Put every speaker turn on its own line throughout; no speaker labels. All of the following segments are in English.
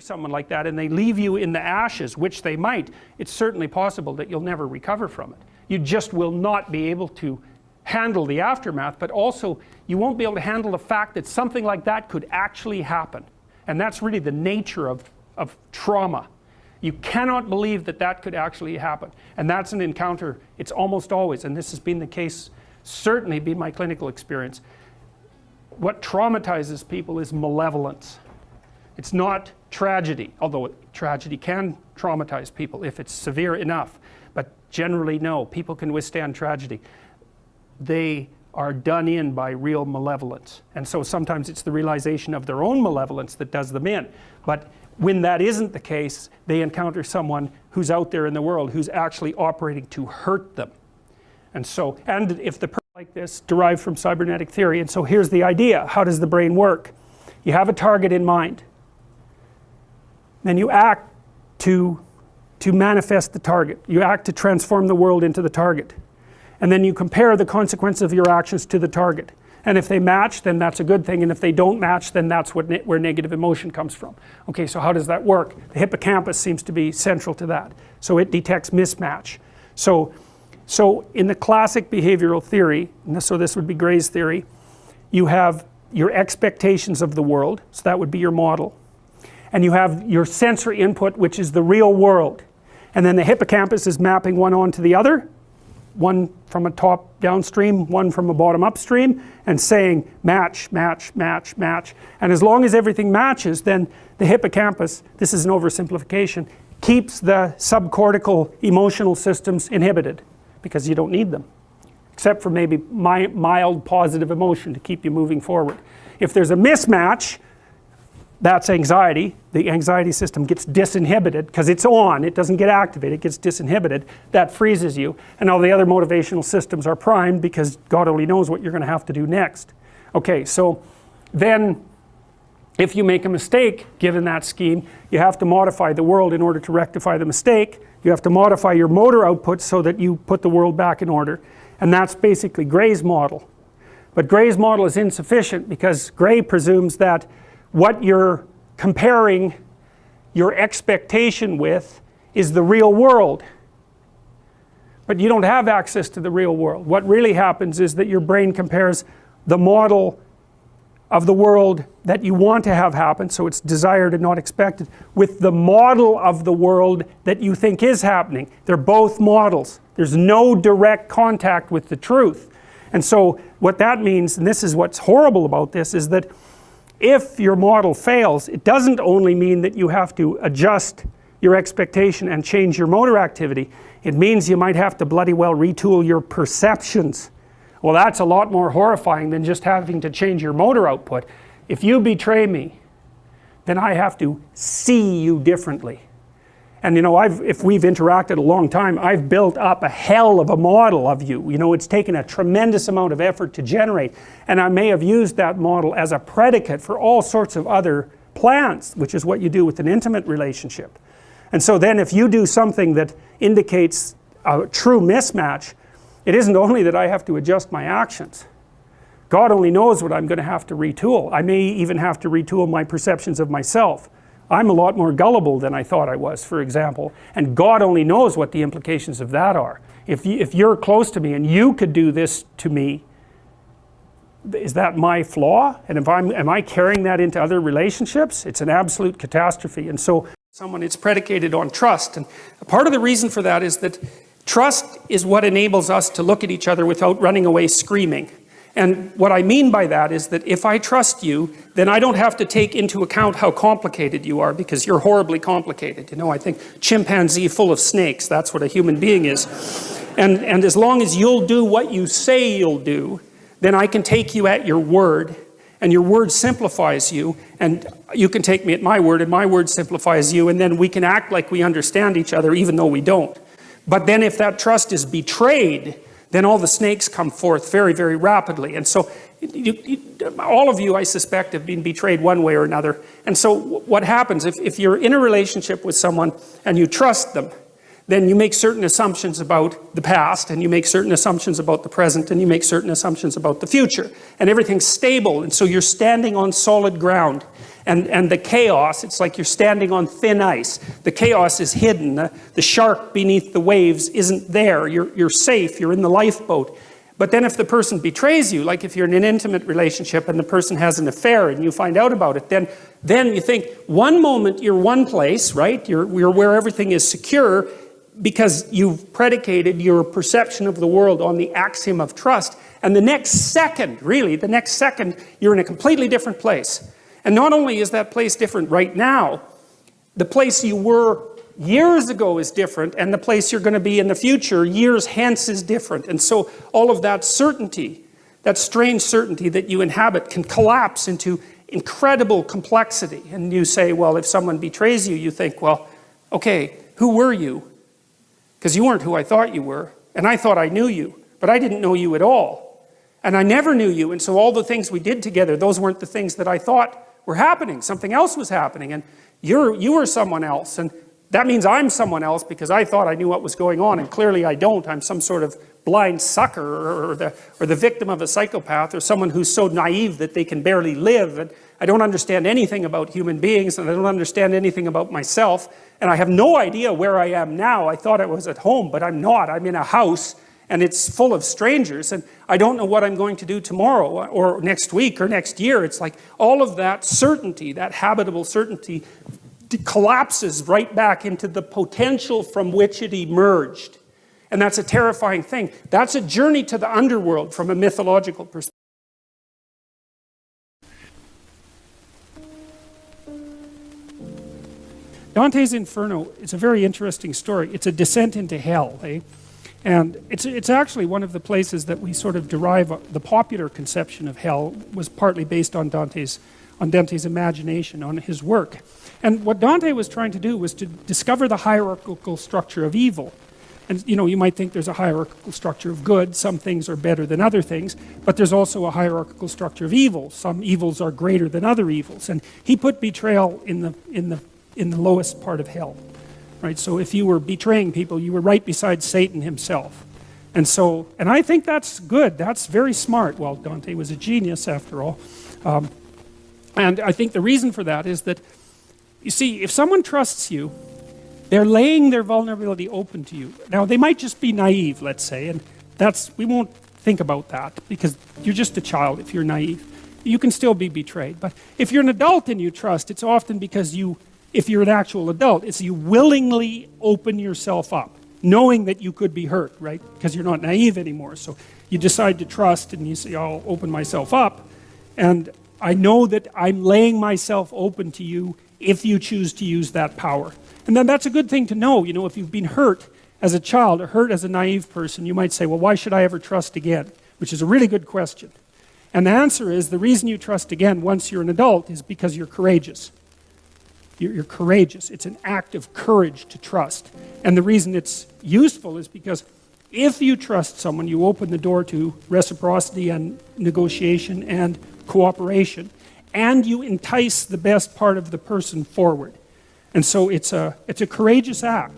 someone like that and they leave you in the ashes, which they might, it's certainly possible that you'll never recover from it. You just will not be able to handle the aftermath, but also you won't be able to handle the fact that something like that could actually happen. And that's really the nature of trauma. You cannot believe that that could actually happen. And that's an encounter, it's almost always, and this has been the case, certainly been my clinical experience. What traumatizes people is malevolence. It's not tragedy, although tragedy can traumatize people if it's severe enough. But generally, no, people can withstand tragedy. They are done in by real malevolence. And so sometimes it's the realization of their own malevolence that does them in. But when that isn't the case, they encounter someone who's out there in the world who's actually operating to hurt them. And so, and if the person like this derived from cybernetic theory, and so here's the idea. How does the brain work? You have a target in mind. Then you act to manifest the target. You act to transform the world into the target. And then you compare the consequence of your actions to the target. And if they match, then that's a good thing. And if they don't match, then that's where negative emotion comes from. Okay, so how does that work? The hippocampus seems to be central to that. So it detects mismatch. So in the classic behavioral theory, so this would be Gray's theory, you have your expectations of the world, so that would be your model. And you have your sensory input, which is the real world. And then the hippocampus is mapping one onto the other, one from a top downstream, one from a bottom upstream, and saying match, match, match, match. And as long as everything matches, then the hippocampus, this is an oversimplification, keeps the subcortical emotional systems inhibited because you don't need them, except for maybe mild positive emotion to keep you moving forward. If there's a mismatch, that's anxiety. The anxiety system gets disinhibited because it's on, it doesn't get activated, it gets disinhibited. That freezes you, and all the other motivational systems are primed because God only knows what you're going to have to do next. Okay, so then if you make a mistake given that scheme, you have to modify the world in order to rectify the mistake. You have to modify your motor output so that you put the world back in order, and that's basically Gray's model. But Gray's model is insufficient because Gray presumes that what you're comparing your expectation with is the real world. But you don't have access to the real world. What really happens is that your brain compares the model of the world that you want to have happen, so it's desired and not expected, with the model of the world that you think is happening. They're both models. There's no direct contact with the truth. And so what that means, and this is what's horrible about this, is that if your model fails, it doesn't only mean that you have to adjust your expectation and change your motor activity. It means you might have to bloody well retool your perceptions. Well, that's a lot more horrifying than just having to change your motor output. If you betray me, then I have to see you differently. And you know, if we've interacted a long time, I've built up a hell of a model of you. You know, it's taken a tremendous amount of effort to generate. And I may have used that model as a predicate for all sorts of other plans, which is what you do with an intimate relationship. And so then if you do something that indicates a true mismatch, it isn't only that I have to adjust my actions. God only knows what I'm going to have to retool. I may even have to retool my perceptions of myself. I'm a lot more gullible than I thought I was, for example, and God only knows what the implications of that are. If you're close to me and you could do this to me, is that my flaw? And am I carrying that into other relationships? It's an absolute catastrophe. And so it's predicated on trust. And part of the reason for that is that trust is what enables us to look at each other without running away screaming. And what I mean by that is that if I trust you, then I don't have to take into account how complicated you are, because you're horribly complicated. You know, I think chimpanzee full of snakes, that's what a human being is. And as long as you'll do what you say you'll do, then I can take you at your word, and your word simplifies you, and you can take me at my word, and my word simplifies you, and then we can act like we understand each other even though we don't. But then if that trust is betrayed, then all the snakes come forth very, very rapidly. And so all of you, I suspect, have been betrayed one way or another. And so what happens, if you're in a relationship with someone and you trust them, then you make certain assumptions about the past, and you make certain assumptions about the present, and you make certain assumptions about the future. And everything's stable, and so you're standing on solid ground. And the chaos, it's like you're standing on thin ice. The chaos is hidden. The shark beneath the waves isn't there. You're safe. You're in the lifeboat. But then if the person betrays you, like if you're in an intimate relationship and the person has an affair and you find out about it, then you think one moment you're one place, right? You're where everything is secure because you've predicated your perception of the world on the axiom of trust. And the next second, you're in a completely different place. And not only is that place different right now, the place you were years ago is different, and the place you're going to be in the future, years hence, is different. And so all of that certainty, that strange certainty that you inhabit, can collapse into incredible complexity. And you say, well, if someone betrays you, you think, well, okay, who were you? Because you weren't who I thought you were. And I thought I knew you, but I didn't know you at all. And I never knew you, and so all the things we did together, those weren't the things that I thought were happening. Something else was happening, and you were someone else, and that means I'm someone else because I thought I knew what was going on, and clearly I don't. I'm some sort of blind sucker, or the victim of a psychopath, or someone who's so naive that they can barely live, and I don't understand anything about human beings, and I don't understand anything about myself, and I have no idea where I am now. I thought I was at home, but I'm not. I'm in a house, and it's full of strangers, and I don't know what I'm going to do tomorrow, or next week, or next year. It's like all of that certainty, that habitable certainty, collapses right back into the potential from which it emerged. And that's a terrifying thing. That's a journey to the underworld from a mythological perspective. Dante's Inferno is a very interesting story. It's a descent into hell, eh? And it's actually one of the places that we sort of derive the popular conception of hell was partly based on Dante's imagination, on his work. And what Dante was trying to do was to discover the hierarchical structure of evil. And you might think there's a hierarchical structure of good. Some things are better than other things, but there's also a hierarchical structure of evil. Some evils are greater than other evils. And he put betrayal in the lowest part of hell. Right? So if you were betraying people, you were right beside Satan himself. And I think that's good. That's very smart. Well, Dante was a genius after all. And I think the reason for that is that, you see, if someone trusts you, they're laying their vulnerability open to you. Now, they might just be naive, let's say, and we won't think about that because you're just a child if you're naive. You can still be betrayed. But if you're an adult and you trust, it's often because if you're an actual adult, it's you willingly open yourself up, knowing that you could be hurt, right? Because you're not naive anymore. So you decide to trust and you say, I'll open myself up. And I know that I'm laying myself open to you if you choose to use that power. And then that's a good thing to know. If you've been hurt as a child or hurt as a naive person, you might say, well, why should I ever trust again? Which is a really good question. And the answer is the reason you trust again once you're an adult is because you're courageous. You're courageous. It's an act of courage to trust. And the reason it's useful is because if you trust someone, you open the door to reciprocity and negotiation and cooperation, and you entice the best part of the person forward. And so it's a courageous act.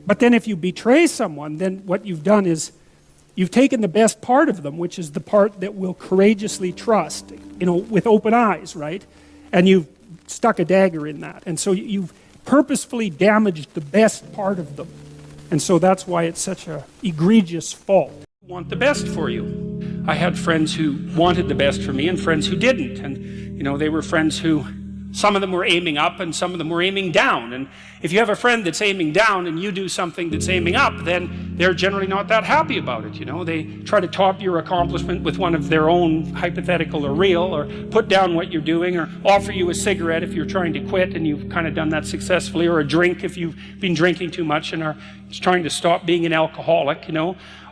But then if you betray someone, then what you've done is you've taken the best part of them, which is the part that will courageously trust, with open eyes, right? And you've stuck a dagger in that. And so you've purposefully damaged the best part of them. And so that's why it's such an egregious fault. I want the best for you. I had friends who wanted the best for me and friends who didn't. And, they were friends who, some of them were aiming up and some of them were aiming down. And if you have a friend that's aiming down and you do something that's aiming up, then they're generally not that happy about it. They try to top your accomplishment with one of their own, hypothetical or real, or put down what you're doing, or offer you a cigarette if you're trying to quit and you've kind of done that successfully, or a drink if you've been drinking too much and are trying to stop being an alcoholic,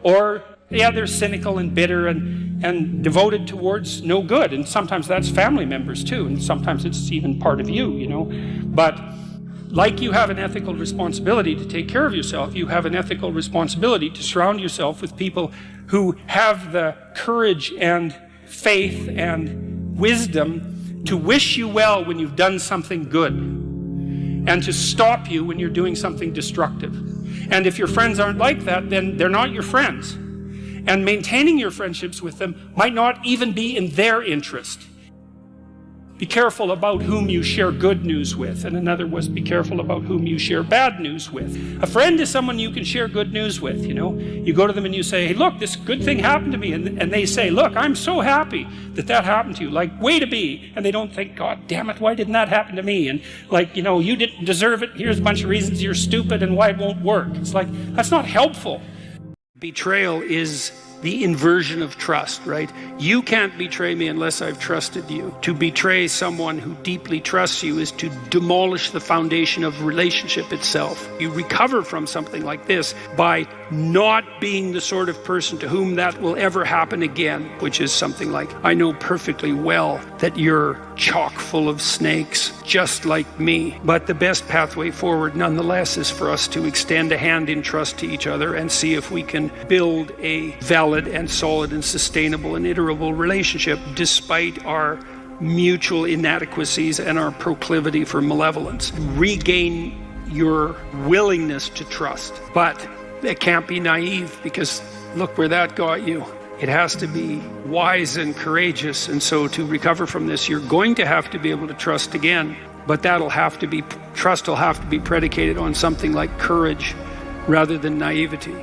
or they're cynical and bitter and devoted towards no good. And sometimes that's family members too, and sometimes it's even part of you, But like you have an ethical responsibility to take care of yourself, you have an ethical responsibility to surround yourself with people who have the courage and faith and wisdom to wish you well when you've done something good, and to stop you when you're doing something destructive. And if your friends aren't like that, then they're not your friends. And maintaining your friendships with them might not even be in their interest. be careful about whom you share good news with, and another was be careful about whom you share bad news with. A friend is someone you can share good news with, you know. You go to them and you say, hey, look, this good thing happened to me, and they say, look, I'm so happy that that happened to you, like, way to be. And they don't think, God damn it, why didn't that happen to me? And like, you know, you didn't deserve it, here's a bunch of reasons you're stupid and why it won't work. It's like, that's not helpful. Betrayal is the inversion of trust, right? You can't betray me unless I've trusted you. To betray someone who deeply trusts you is to demolish the foundation of relationship itself. You recover from something like this by not being the sort of person to whom that will ever happen again, which is something like, I know perfectly well that you're chock full of snakes, just like me. But the best pathway forward, nonetheless, is for us to extend a hand in trust to each other and see if we can build a valid and solid and sustainable and iterable relationship despite our mutual inadequacies and our proclivity for malevolence. Regain your willingness to trust, but it can't be naive, because look where that got you. It has to be wise and courageous, and so to recover from this, you're going to have to be able to trust again, but trust will have to be predicated on something like courage rather than naivety.